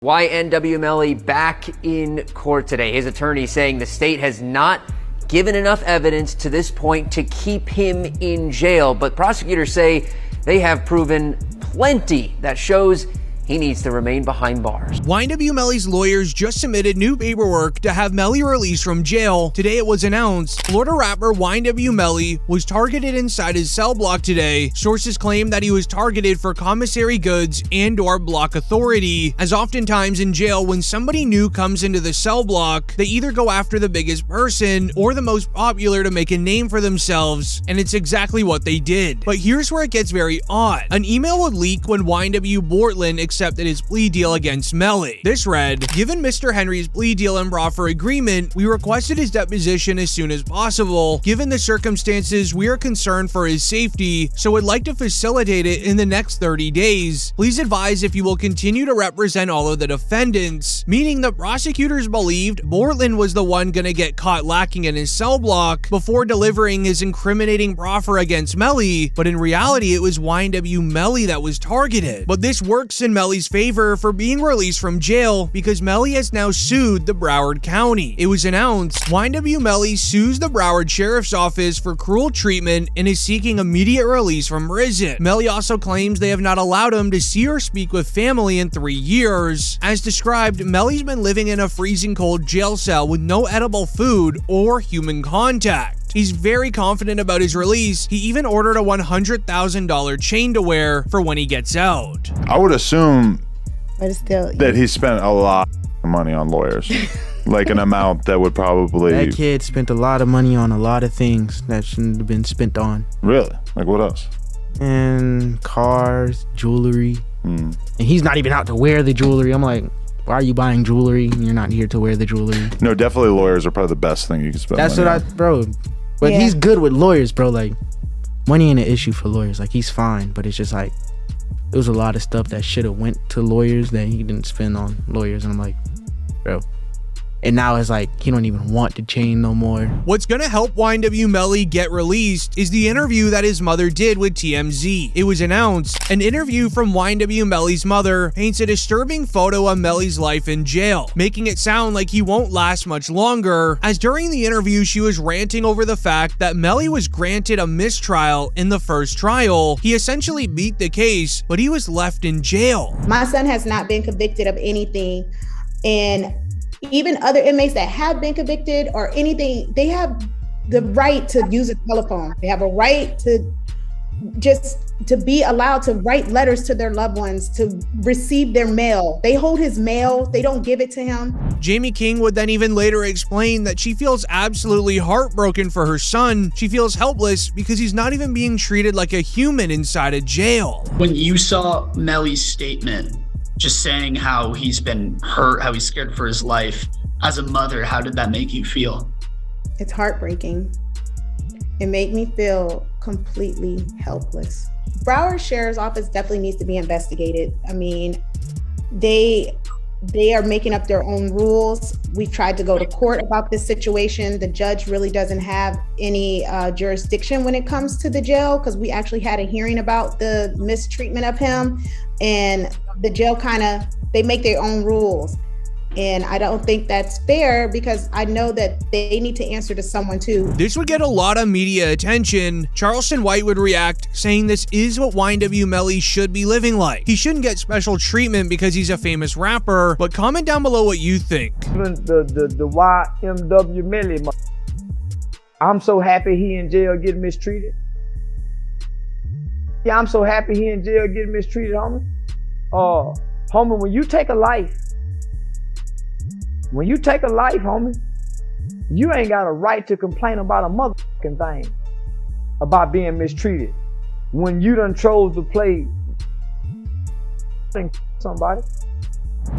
YNW Melly back in court today. His attorney saying the state has not given enough evidence to this point to keep him in jail, but prosecutors say they have proven plenty that shows he needs to remain behind bars. YNW Melly's lawyers just submitted new paperwork to have Melly released from jail. Today it was announced Florida rapper YNW Melly was targeted inside his cell block today. Sources claim that he was targeted for commissary goods and/or block authority, as oftentimes in jail when somebody new comes into the cell block, they either go after the biggest person or the most popular to make a name for themselves, and it's exactly what they did. But here's where it gets very odd. An email would leak when YNW Bortlen accepted his plea deal against Melly. This read, "Given Mr. Henry's plea deal and proffer agreement, we requested his deposition as soon as possible. Given the circumstances, we are concerned for his safety, so would like to facilitate it in the next 30 days. Please advise if you will continue to represent all of the defendants," meaning the prosecutors believed Bortlen was the one gonna get caught lacking in his cell block before delivering his incriminating proffer against Melly, but in reality it was YNW Melly that was targeted. But this works in Melly's favor for being released from jail because Melly has now sued the Broward County. It was announced YNW Melly sues the Broward Sheriff's Office for cruel treatment and is seeking immediate release from prison. Melly also claims they have not allowed him to see or speak with family in 3 years. As described, Melly's been living in a freezing cold jail cell with no edible food or human contact. He's very confident about his release. He even ordered a $100,000 chain to wear for when he gets out. I would assume still, that he spent a lot of money on lawyers. Like an amount that would probably... That kid spent a lot of money on a lot of things that shouldn't have been spent on. Really? Like what else? And cars, jewelry. And he's not even out to wear the jewelry. I'm like, why are you buying jewelry? You're not here to wear the jewelry. No, definitely lawyers are probably the best thing you can spend That's money what on. bro. But he's good with lawyers, bro. Like, money ain't an issue for lawyers. Like, he's fine, but it's just like, there was a lot of stuff that should have went to lawyers that he didn't spend on lawyers. And I'm like, bro. And now it's like, he don't even want the chain no more. What's gonna help YNW Melly get released is the interview that his mother did with TMZ. It was announced an interview from YNW Melly's mother paints a disturbing photo of Melly's life in jail, making it sound like he won't last much longer, as during the interview she was ranting over the fact that Melly was granted a mistrial in the first trial. He essentially beat the case, but he was left in jail. My son has not been convicted of anything, and even other inmates that have been convicted or anything, they have the right to use a telephone. They have a right to be allowed to write letters to their loved ones, to receive their mail. They hold his mail, they don't give it to him. Jamie King would then even later explain that she feels absolutely heartbroken for her son. She feels helpless because he's not even being treated like a human inside a jail. When you saw Melly's statement, just saying how he's been hurt, how he's scared for his life, as a mother, how did that make you feel? It's heartbreaking. It made me feel completely helpless. Broward Sheriff's Office definitely needs to be investigated. I mean, they are making up their own rules. We've tried to go to court about this situation. The judge really doesn't have any jurisdiction when it comes to the jail, because we actually had a hearing about the mistreatment of him, and the jail they make their own rules. And I don't think that's fair, because I know that they need to answer to someone too. This would get a lot of media attention. Charleston White would react, saying this is what YNW Melly should be living like. He shouldn't get special treatment because he's a famous rapper, but comment down below what you think. The YNW Melly, I'm so happy he in jail getting mistreated. Yeah, I'm so happy he in jail getting mistreated, homie. Homie, when you take a life, homie, you ain't got a right to complain about a motherfucking thing about being mistreated when you done chose to play somebody.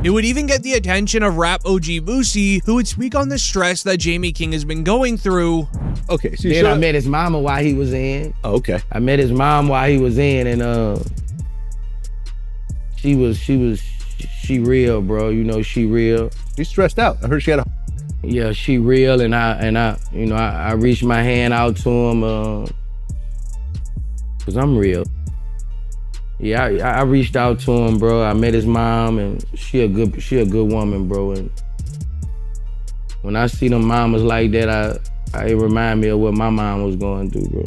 It would even get the attention of rap OG Boosie, who would speak on the stress that Jamie King has been going through. Okay, so then I met his mama while he was in. Oh, okay. I met his mom while he was in, and she real, bro. You know, she real. She's stressed out. I heard she had a... Yeah, she real, and I reached my hand out to him, cause I'm real. Yeah, I reached out to him, bro. I met his mom, and she a good woman, bro. And when I see them mamas like that, it remind me of what my mom was going through, bro.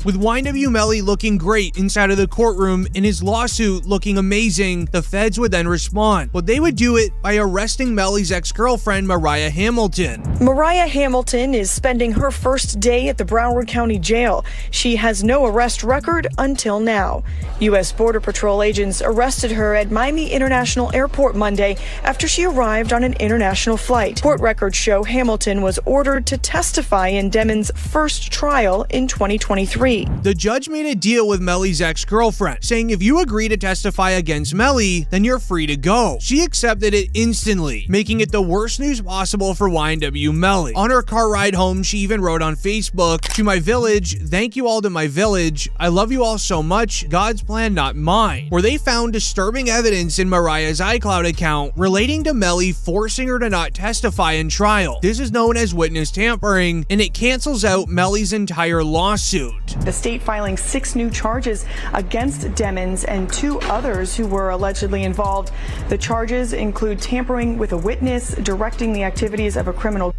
With YNW Melly looking great inside of the courtroom and his lawsuit looking amazing, the feds would then respond. But they would do it by arresting Melly's ex-girlfriend, Mariah Hamilton. Mariah Hamilton is spending her first day at the Broward County Jail. She has no arrest record until now. U.S. Border Patrol agents arrested her at Miami International Airport Monday after she arrived on an international flight. Court records show Hamilton was ordered to testify in Demon's first trial in 2023. The judge made a deal with Melly's ex-girlfriend, saying if you agree to testify against Melly, then you're free to go. She accepted it instantly, making it the worst news possible for YNW Melly. On her car ride home, she even wrote on Facebook, "To my village, thank you all to my village. I love you all so much. God's plan, not mine." Where they found disturbing evidence in Mariah's iCloud account relating to Melly forcing her to not testify in trial. This is known as witness tampering, and it cancels out Melly's entire lawsuit. The state filing 6 new charges against Demons and 2 others who were allegedly involved. The charges include tampering with a witness, directing the activities of a criminal,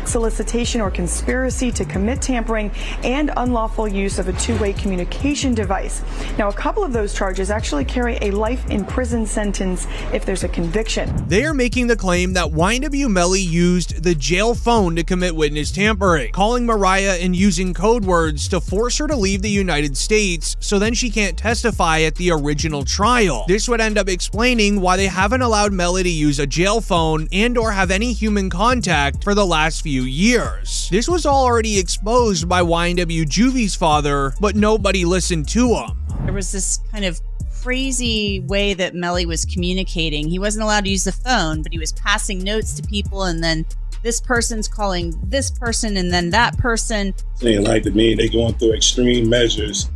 solicitation or conspiracy to commit tampering, and unlawful use of a two-way communication device. Now, a couple of those charges actually carry a life in prison sentence if there's a conviction. They are making the claim that YNW Melly used the jail phone to commit witness tampering, calling Mariah and using code words to force her to leave the United States so then she can't testify at the original trial. This would end up explaining why they haven't allowed Melly to use a jail phone and or have any human contact for the last few years. This was already exposed by YNW Juvie's father, but nobody listened to him. There was this kind of crazy way that Melly was communicating. He wasn't allowed to use the phone, but he was passing notes to people, and then this person's calling this person and then that person. Saying like to me, they going through extreme measures,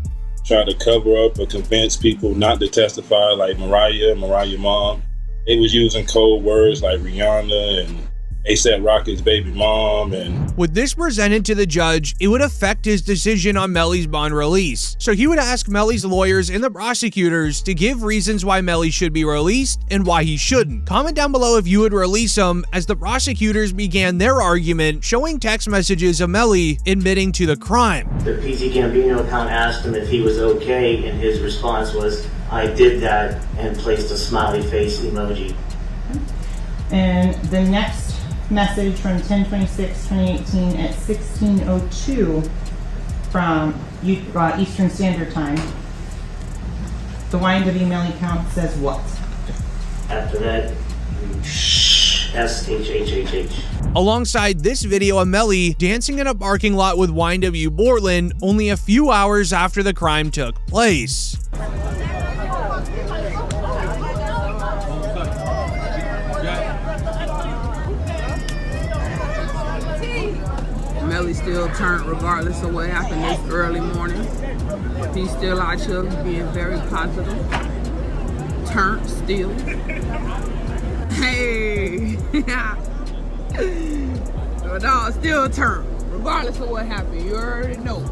trying to cover up or convince people not to testify, like Mariah mom. They was using code words like Rihanna and A$AP Rocky's baby mom. And with this presented to the judge, it would affect his decision on Melly's bond release. So he would ask Melly's lawyers and the prosecutors to give reasons why Melly should be released and why he shouldn't. Comment down below if you would release him, as the prosecutors began their argument showing text messages of Melly admitting to the crime. The PC Gambino account asked him if he was okay, and his response was, "I did that," and placed a smiley face emoji. And the next message from 10/26/2018 at 16:02 from Eastern Standard Time. The YNW Melly account says what? After that, SHHHH. Alongside this video of Melly dancing in a parking lot with YNW Bortlen only a few hours after the crime took place. Melly still turned regardless of what happened this early morning. He's still out here being very positive. Turned still. Hey! No, still turned, regardless of what happened. You already know.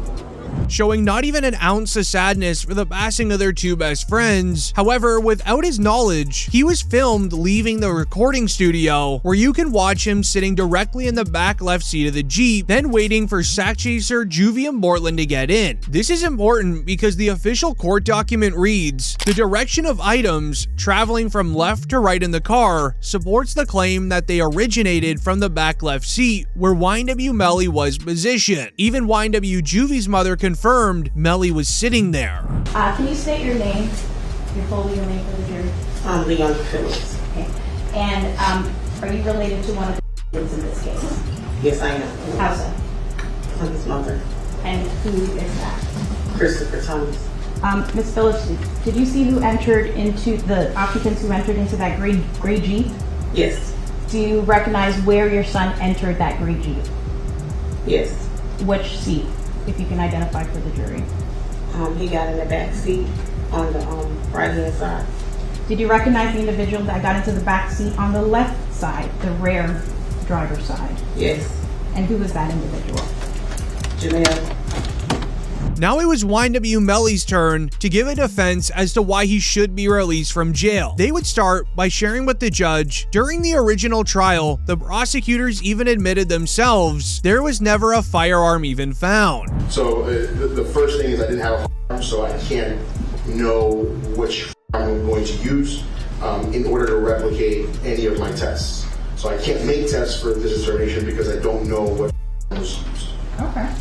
Showing not even an ounce of sadness for the passing of their two best friends. However, without his knowledge, he was filmed leaving the recording studio, where you can watch him sitting directly in the back left seat of the Jeep, then waiting for Sack Chaser, Juvie, and Bortlen to get in. This is important because the official court document reads, "The direction of items traveling from left to right in the car supports the claim that they originated from the back left seat where YNW Melly was positioned." Even YNW Juvie's mother confirmed Melly was sitting there. Can you state your name, your full legal name for the jury? Leon Phillips. Okay. And are you related to one of the victims in this case? Yes, I am. How so? I'm his mother. And who is that? Christopher Thomas. Ms. Phillips, did you see who entered into the occupants who entered into that gray Jeep? Yes. Do you recognize where your son entered that gray Jeep? Yes. Which seat, if you can identify for the jury? He got in the back seat on the right hand side. Did you recognize the individual that got into the back seat on the left side, the rear driver's side? Yes. And who was that individual? Janelle. Now it was YNW Melly's turn to give a defense as to why he should be released from jail. They would start by sharing with the judge, during the original trial, the prosecutors even admitted themselves there was never a firearm even found. So the first thing is I didn't have a firearm, so I can't know which I'm going to use in order to replicate any of my tests. So I can't make tests for this determination because I don't know what was used. Okay.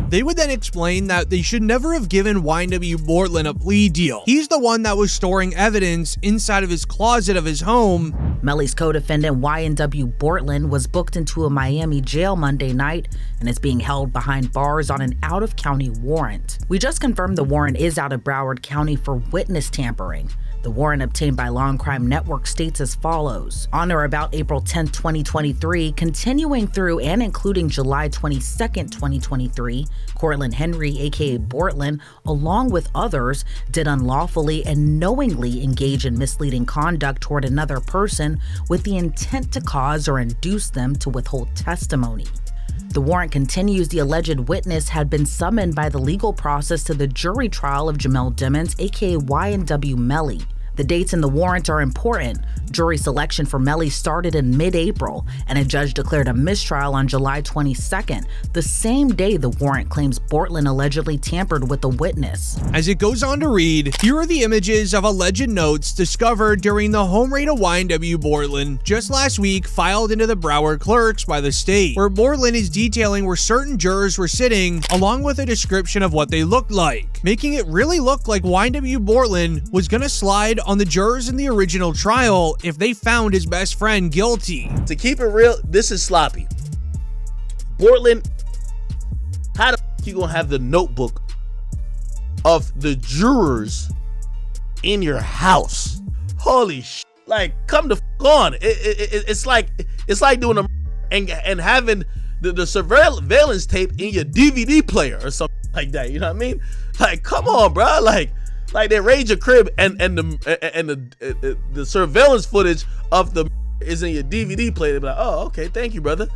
They would then explain that they should never have given YNW Bortlen a plea deal. He's the one that was storing evidence inside of his closet of his home. Melly's co-defendant YNW Bortlen was booked into a Miami jail Monday night and is being held behind bars on an out-of-county warrant. We just confirmed the warrant is out of Broward County for witness tampering. The warrant obtained by Law and Crime Network states as follows. On or about April 10, 2023, continuing through and including July 22, 2023, Cortland Henry, aka Bortlen, along with others, did unlawfully and knowingly engage in misleading conduct toward another person with the intent to cause or induce them to withhold testimony. The warrant continues the alleged witness had been summoned by the legal process to the jury trial of Jamel Dimmons, aka YNW Melly. The dates in the warrant are important. Jury selection for Melly started in mid-April, and a judge declared a mistrial on July 22nd, the same day the warrant claims Bortlen allegedly tampered with the witness. As it goes on to read, here are the images of alleged notes discovered during the home raid of YNW Bortlen just last week, filed into the Broward clerks by the state, where Bortlen is detailing where certain jurors were sitting, along with a description of what they looked like, making it really look like YNW Bortlen was gonna slide on the jurors in the original trial if they found his best friend guilty. To keep it real, this is sloppy. Bortlen, how the f you gonna have the notebook of the jurors in your house? Holy sh! Like, come the f on. It's like doing a and having the surveillance tape in your DVD player or something like that. You know what I mean? Like, come on, bro. Like they raid your crib and the surveillance footage of the is in your DVD player. They be like, oh, okay, thank you, brother.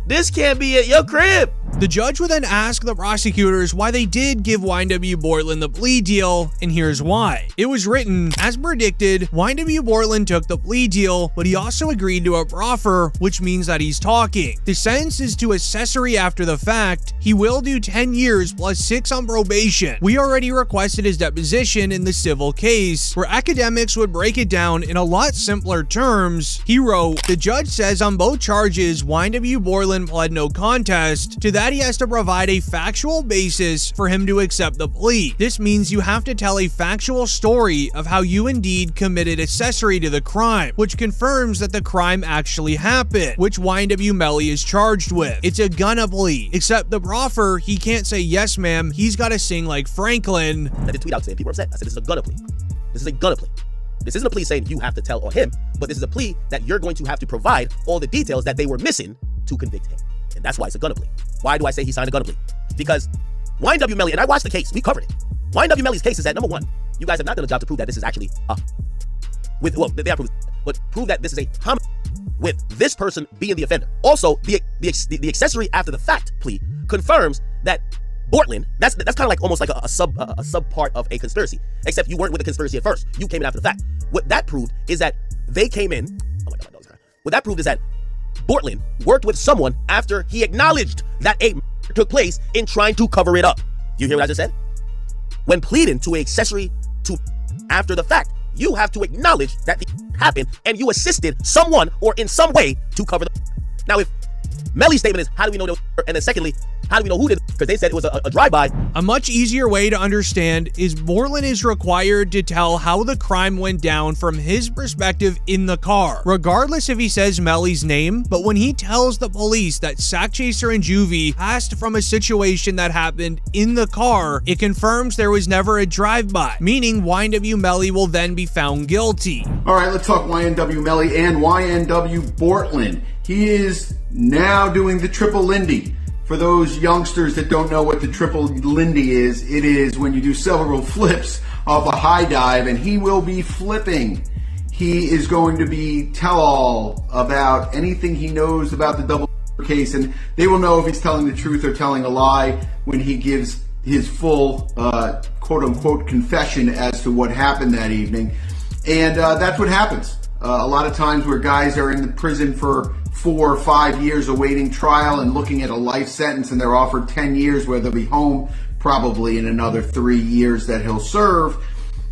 This can't be at your crib. The judge would then ask the prosecutors why they did give YNW Bortlen the plea deal, and here's why. It was written, as predicted, YNW Bortlen took the plea deal, but he also agreed to a proffer, which means that he's talking. The sentence is to accessory after the fact. He will do 10 years plus 6 on probation. We already requested his deposition in the civil case, where academics would break it down in a lot simpler terms. He wrote, the judge says on both charges, YNW Bortlen pled no contest. To that, he has to provide a factual basis for him to accept the plea. This means you have to tell a factual story of how you indeed committed accessory to the crime, which confirms that the crime actually happened, which YNW Melly is charged with. It's a gonna plea, except the proffer, he can't say yes ma'am, he's gotta sing like Franklin. I did tweet out saying people are upset. I said this is a gonna plea. This is a gonna plea. This isn't a plea saying you have to tell on him, but this is a plea that you're going to have to provide all the details that they were missing to convict him. And that's why it's a gonna plea. Why do I say he signed a gonna plea? Because YNW Melly, and I watched the case, we covered it. YNW Melly's case is that, number one, you guys have not done a job to prove that this is actually they have proved, but prove that this is a homicide with this person being the offender. Also, the accessory after the fact plea confirms that Bortlen, that's kind of like almost like a sub part of a conspiracy, except you weren't with the conspiracy at first. You came in after the fact. What that proved is that they came in. Oh my God, my dog's crying. What that proved is that Bortlen worked with someone after he acknowledged that a took place in trying to cover it up. You hear what I just said? When pleading to an accessory to after the fact, you have to acknowledge that the happened and you assisted someone or in some way to cover the. Now, if Melly's statement is, how do we know they were, and then secondly, how do we know who did it? Because they said it was a drive-by. A much easier way to understand is Bortlen is required to tell how the crime went down from his perspective in the car, regardless if he says Melly's name. But when he tells the police that Sackchaser and Juvie passed from a situation that happened in the car, it confirms there was never a drive-by, meaning YNW Melly will then be found guilty. All right, let's talk YNW Melly and YNW Bortlen. He is now doing the triple Lindy. For those youngsters that don't know what the triple Lindy is, it is when you do several flips off a high dive, and he will be flipping. He is going to be tell-all about anything he knows about the double case, and they will know if he's telling the truth or telling a lie when he gives his full quote unquote confession as to what happened that evening. And that's what happens. A lot of times where guys are in the prison for 4 or 5 years awaiting trial and looking at a life sentence, and they're offered 10 years where they'll be home probably in another 3 years that he'll serve,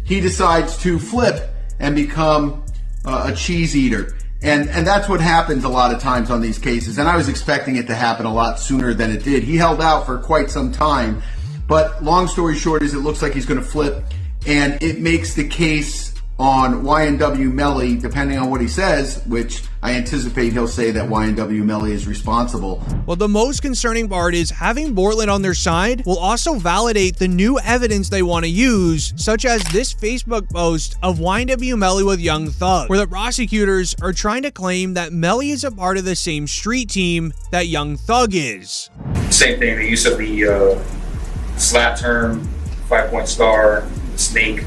he decides to flip and become a cheese eater. And that's what happens a lot of times on these cases. And I was expecting it to happen a lot sooner than it did. He held out for quite some time. But long story short is it looks like he's going to flip. And it makes the case on YNW Melly, depending on what he says, which I anticipate he'll say that YNW Melly is responsible. Well, the most concerning part is having Bortlen on their side will also validate the new evidence they want to use, such as this Facebook post of YNW Melly with Young Thug, where the prosecutors are trying to claim that Melly is a part of the same street team that Young Thug is. Same thing, the use of the slap term, 5-point star, snake.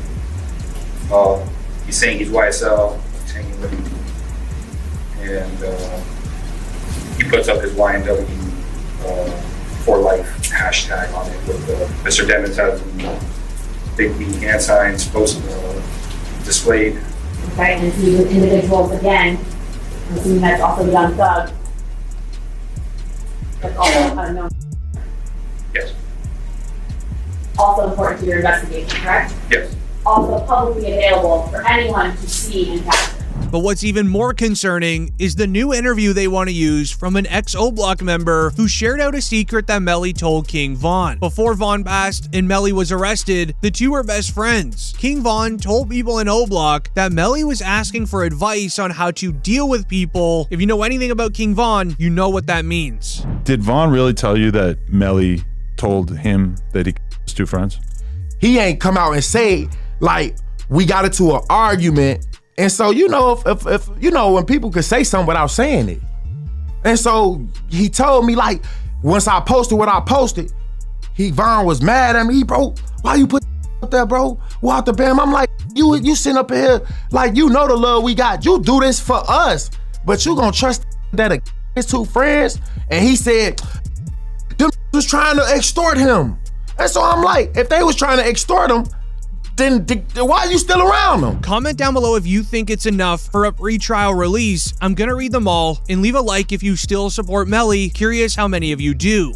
He's saying he's YSL, he's hanging with him. And he puts up his YNW for life hashtag on it with Mr. Demons has big B hand signs displayed. Right, and see with individuals again, I'm assuming that's also Young Thug. That's also unknown. Yes. Also important to your investigation, correct? Yes. Also publicly available for anyone to see and capture. But what's even more concerning is the new interview they want to use from an ex-O-Block member who shared out a secret that Melly told King Von. Before Von passed and Melly was arrested, the two were best friends. King Von told people in O-Block that Melly was asking for advice on how to deal with people. If you know anything about King Von, you know what that means. Did Von really tell you that Melly told him that he was two friends? He ain't come out and say, like, we got into an argument. And so, you know, if you know, when people could say something without saying it. And so he told me, like, once I posted what I posted, Von was mad at me. Bro, why you put up there, bro? What the bam? I'm like, you sitting up here, like, you know the love we got. You do this for us, but you gonna trust that his two friends? And he said, them was trying to extort him. And so I'm like, if they was trying to extort him, then why are you still around them? Comment down below if you think it's enough for a pre-trial release. I'm gonna read them all, and leave a like if you still support Melly. Curious how many of you do.